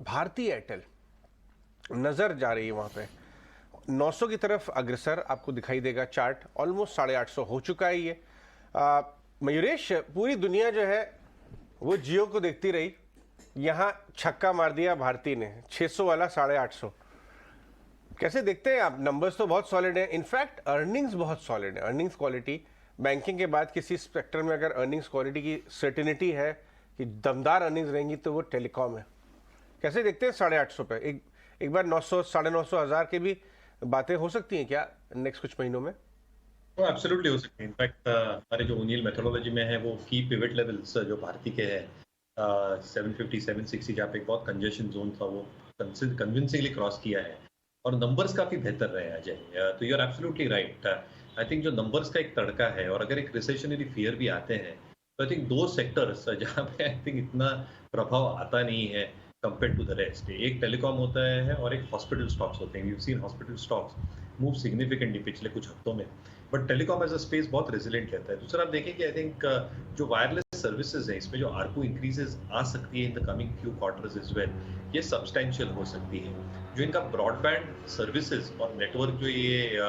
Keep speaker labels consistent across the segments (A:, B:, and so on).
A: भारतीय एयरटेल नजर जा रही है वहां पे 900 की तरफ अग्रसर आपको दिखाई देगा। चार्ट ऑलमोस्ट 850 हो चुका है ये। मयूरेश, पूरी दुनिया जो है वो जियो को देखती रही, यहां छक्का मार दिया भारती ने, 600 वाला 850। कैसे देखते हैं आप? नंबर्स तो बहुत सॉलिड है, इनफैक्ट अर्निंग्स बहुत सॉलिड है। अर्निंग्स क्वालिटी बैंकिंग के बाद किसी सेक्टर में अगर अर्निंग्स क्वालिटी की सर्टेनिटी है कि दमदार अर्निंग्स रहेंगी तो वो टेलीकॉम है। कैसे देखते हैं 850 पे? एक बार 900, 950, 1000 की भी बातें हो सकती हैं क्या नेक्स्ट कुछ महीनों में?
B: वो एब्सोल्युटली हो सकते हैं। इनफैक्ट हमारे जो ओनियल मेथोडोलॉजी में है वो की पिवट लेवल्स जो भारती के हैं 750 760 जहाँ पे एक बहुत कंजेशन जोन था वो कन्विंसिंगली क्रॉस किया है और नंबर्स काफी बेहतर रहे हैं अजय। तो you are absolutely right. I think जो नंबर्स का एक तड़का है और अगर एक रिसेशनरी फियर भी आते हैं तो आई थिंक दो सेक्टर्स जहाँ पे आई थिंक इतना प्रभाव आता नहीं है कंपेयर टू द रेस्ट। एक टेलीकॉम होता है और एक हॉस्पिटल स्टॉक्स होते हैं। We have seen hospital stocks move significantly पिछले कुछ हफ्तों में, but telecom as a space बहुत रेजिलेंट रहता है। दूसरा आप देखें कि आई थिंक जो वायरलेस सर्विसेज है इसमें जो आरपू इंक्रीजेस आ सकती है in the coming few quarters as well, ये सब्सटेंशियल हो सकती है। जो इनका ब्रॉडबैंड सर्विसेज और नेटवर्क जो ये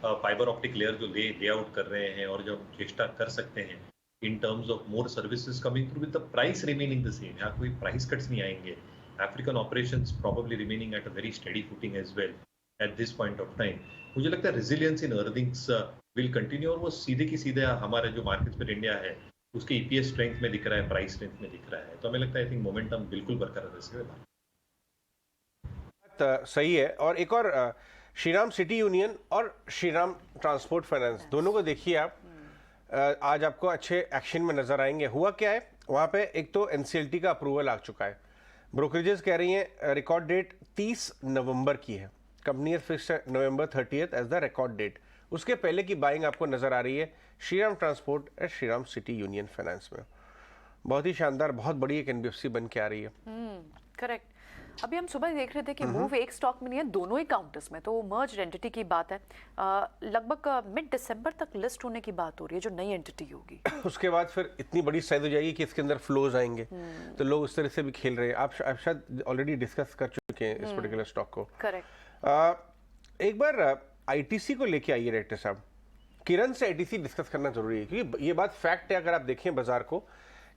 B: फाइबर ऑप्टिक लेयर जो ले आउट कर रहे हैं और जो चेष्टा कर सकते हैं in terms of more services coming through with the price remaining the same, यहाँ कोई प्राइस कट्स नहीं आएंगे। African operations probably remaining at a very steady footing as well at this point of time. मुझे लगता है resilience in earnings will continue और वो सीधे की सीधे हमारे जो मार्केट्स में इंडिया है उसके ईपीएस स्ट्रेंथ में दिख रहा है, प्राइस स्ट्रेंथ में दिख रहा है। तो हमें लगता है आई थिंक मोमेंटम बिल्कुल बरकरार है।
A: सही है। और एक और श्रीराम सिटी यूनियन और श्रीराम ट्रांसपोर्ट फाइनेंस दोनों को देखिए आप। आज आपको अच्छे एक्शन में नजर आएंगे। हुआ क्या है वहां पे? एक तो एनसीएलटी का अप्रूवल आ चुका है। ब्रोकरेजेस कह रही हैं रिकॉर्ड डेट 30 नवंबर की है। Company fix November 30 as the record date. उसके पहले की बाइंग आपको नजर आ रही है श्रीराम ट्रांसपोर्ट और श्रीराम सिटी यूनियन फाइनेंस में। बहुत ही शानदार, बहुत बड़ी एक एनबीएफसी बन के आ रही है।
C: करेक्ट। अभी हम सुबह देख रहे थे कि मूव एक स्टॉक में नहीं है, दोनों ही काउंटर्स में, तो मर्ज एंटिटी की बात है। लगभग मिड दिसंबर तक लिस्ट होने की बात हो रही है जो नई एंटिटी होगी।
A: उसके बाद फिर इतनी बड़ी साइज हो जाएगी कि इसके अंदर फ्लोज आएंगे, तो लोग उस तरह से भी खेल रहे हैं। आप शायद ऑलरेडी डिस्कस कर चुके हैं इस पर्टिकुलर स्टॉक को।
C: करेक्ट।
A: एक बार आईटीसी को लेके आइए डायरेक्टर साहब। किरण से आईटीसी डिस्कस करना जरूरी है क्योंकि ये बात फैक्ट है। अगर आप देखें बाजार को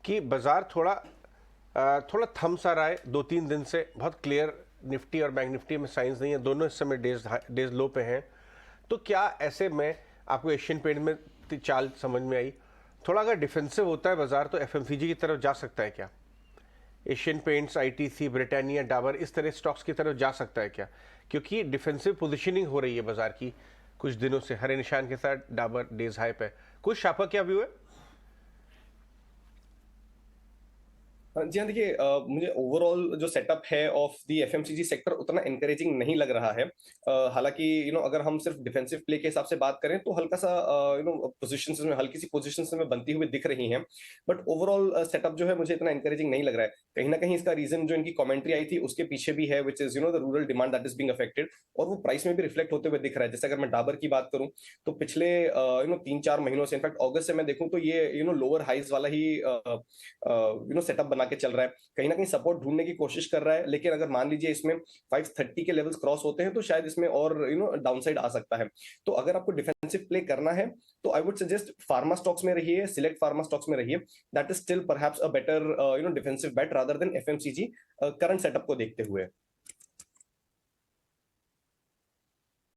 A: कि बाजार थोड़ा थम सा रहा है 2-3 दिन से, बहुत क्लियर निफ्टी और बैंक निफ्टी में साइंस नहीं है, दोनों इस समय डेज लो पे हैं। तो क्या ऐसे में आपको एशियन पेंट में चाल समझ में आई? थोड़ा अगर डिफेंसिव होता है बाजार तो एफएमसीजी की तरफ जा सकता है क्या? Asian paints, ITC, Britannia, Dabur, इस तरह स्टॉक्स की तरफ जा सकता है क्या? क्योंकि डिफेंसिव पोजीशनिंग हो रही है बाजार की कुछ दिनों से। हरे निशान के साथ डाबर डेज हाई पे। कुछ शापा क्या व्यू है?
D: जी हाँ, देखिए मुझे ओवरऑल जो सेटअप है ऑफ द एफएमसीजी सेक्टर उतना एनकरेजिंग नहीं लग रहा है। हालांकि अगर हम सिर्फ डिफेंसिव प्ले के हिसाब से बात करें तो हल्का सा पोजीशंस में, हल्की सी पोजीशंस में बनती हुई दिख रही हैं, बट ओवरऑल सेटअप जो है मुझे इतना एनकरेजिंग नहीं लग रहा है। कहीं ना कहीं इसका रीजन जो इनकी कमेंट्री आई थी उसके पीछे भी है, which is the rural demand that is being affected, और वो प्राइस में भी रिफ्लेक्ट होते हुए दिख रहा है। जैसे अगर मैं डाबर की बात करूं तो पिछले 3-4 महीनों से, इनफैक्ट अगस्त से मैं देखूं तो ये लोअर हाइज वाला ही सेटअप बना के चल रहा है। कहीं ना कहीं सपोर्ट ढूंढने की कोशिश कर रहा है, लेकिन अगर मान लीजिए इसमें 530 के लेवल्स क्रॉस होते हैं तो शायद इसमें और डाउनसाइड आ सकता है। तो अगर आपको डिफेंसिव प्ले करना है तो I would suggest pharma stocks में रहिए, सिलेक्ट फार्मा स्टॉक्स में रहिए। That is still perhaps a better defensive bet rather than FMCG current setup को देखते हुए।